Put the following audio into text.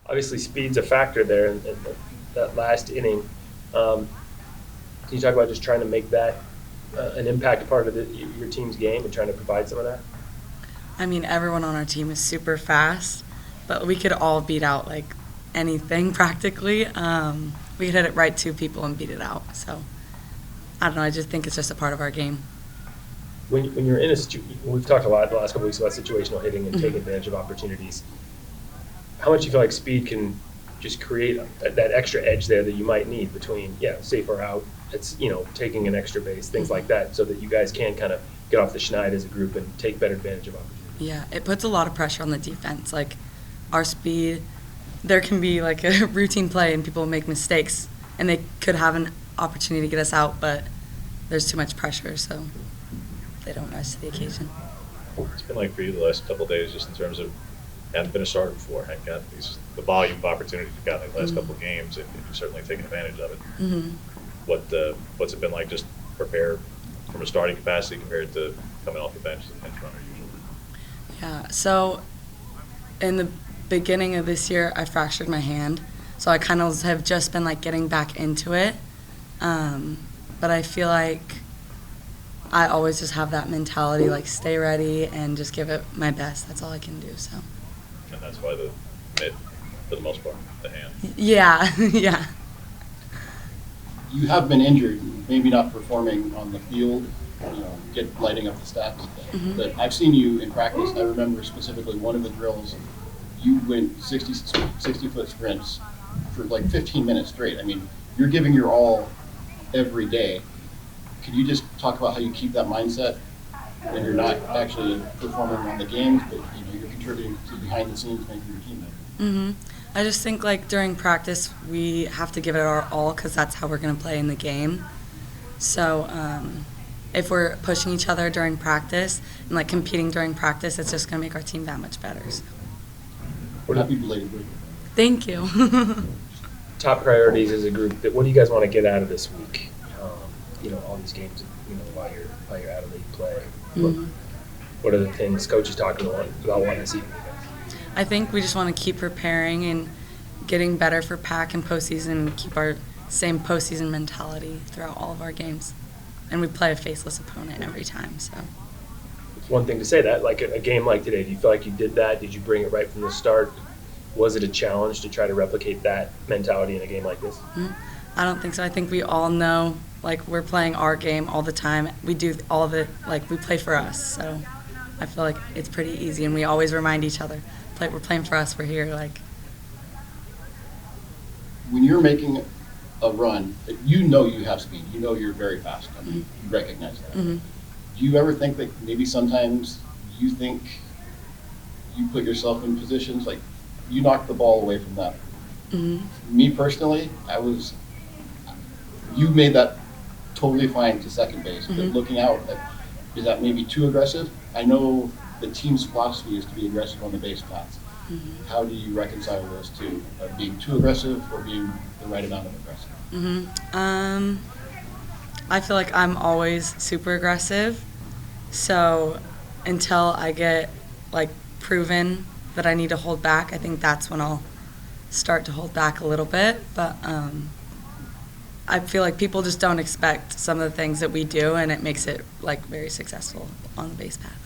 obviously speed's a factor there in that last inning. Can you talk about just trying to make that an impact part of your team's game and trying to provide some of that? I mean, everyone on our team is super fast, but we could all beat out like anything practically. We could hit it right to people and beat it out. So I don't know. I just think it's just a part of our game. When you're in a we've talked a lot the last couple weeks about situational hitting and taking advantage of opportunities. How much do you feel like speed can just create that extra edge there that you might need between, safe or out, it's, taking an extra base, things like that, so that you guys can kind of get off the schneid as a group and take better advantage of opportunities? Yeah, it puts a lot of pressure on the defense. Like our speed, there can be like a routine play and people make mistakes and they could have an opportunity to get us out, but there's too much pressure, so they don't rise to the occasion. It's been like for you the last couple of days, just in terms of hadn't been a starter before, hadn't got the volume of opportunities you've got in the last couple of games, and you've certainly taken advantage of it. What's it been like just prepare from a starting capacity compared to coming off the bench as a bench runner usually? Yeah, so in the beginning of this year, I fractured my hand, so I kind of have just been like getting back into it, but I feel like I always just have that mentality, like stay ready and just give it my best. That's all I can do. So. And that's why the mid, for the most part, the hand. Yeah, yeah. You have been injured, maybe not performing on the field, lighting up the stats. But I've seen you in practice. I remember specifically one of the drills, you went 60-foot sprints for like 15 minutes straight. I mean, you're giving your all every day. Could you just talk about how you keep that mindset when you're not actually performing on the games, but you're contributing to behind the scenes, making your team better? I just think like during practice we have to give it our all because that's how we're going to play in the game. So if we're pushing each other during practice and like competing during practice, it's just going to make our team that much better. So. Happy belated birthday. Thank you. Top priorities as a group. What do you guys want to get out of this week? All these games, while you're out of league play. What are the things coach is talking about wanting to see from you guys? I think we just want to keep preparing and getting better for PAC and postseason and keep our same postseason mentality throughout all of our games. And we play a faceless opponent every time. So it's one thing to say that, like a game like today, do you feel like you did that? Did you bring it right from the start? Was it a challenge to try to replicate that mentality in a game like this? I don't think so. I think we all know, like, we're playing our game all the time. We do all of it, like, we play for us. So I feel like it's pretty easy, and we always remind each other, we're playing for us, we're here. Like, when you're making a run, you have speed. You know you're very fast. I mean, you recognize that. Do you ever think that maybe sometimes you think you put yourself in positions, like, you knock the ball away from that? Me personally, you made that totally fine to second base, but looking out, is that maybe too aggressive? I know the team's philosophy is to be aggressive on the base paths. How do you reconcile those two, being too aggressive or being the right amount of aggressive? I feel like I'm always super aggressive, so until I get like proven that I need to hold back, I think that's when I'll start to hold back a little bit. But I feel like people just don't expect some of the things that we do, and it makes it like very successful on the base path.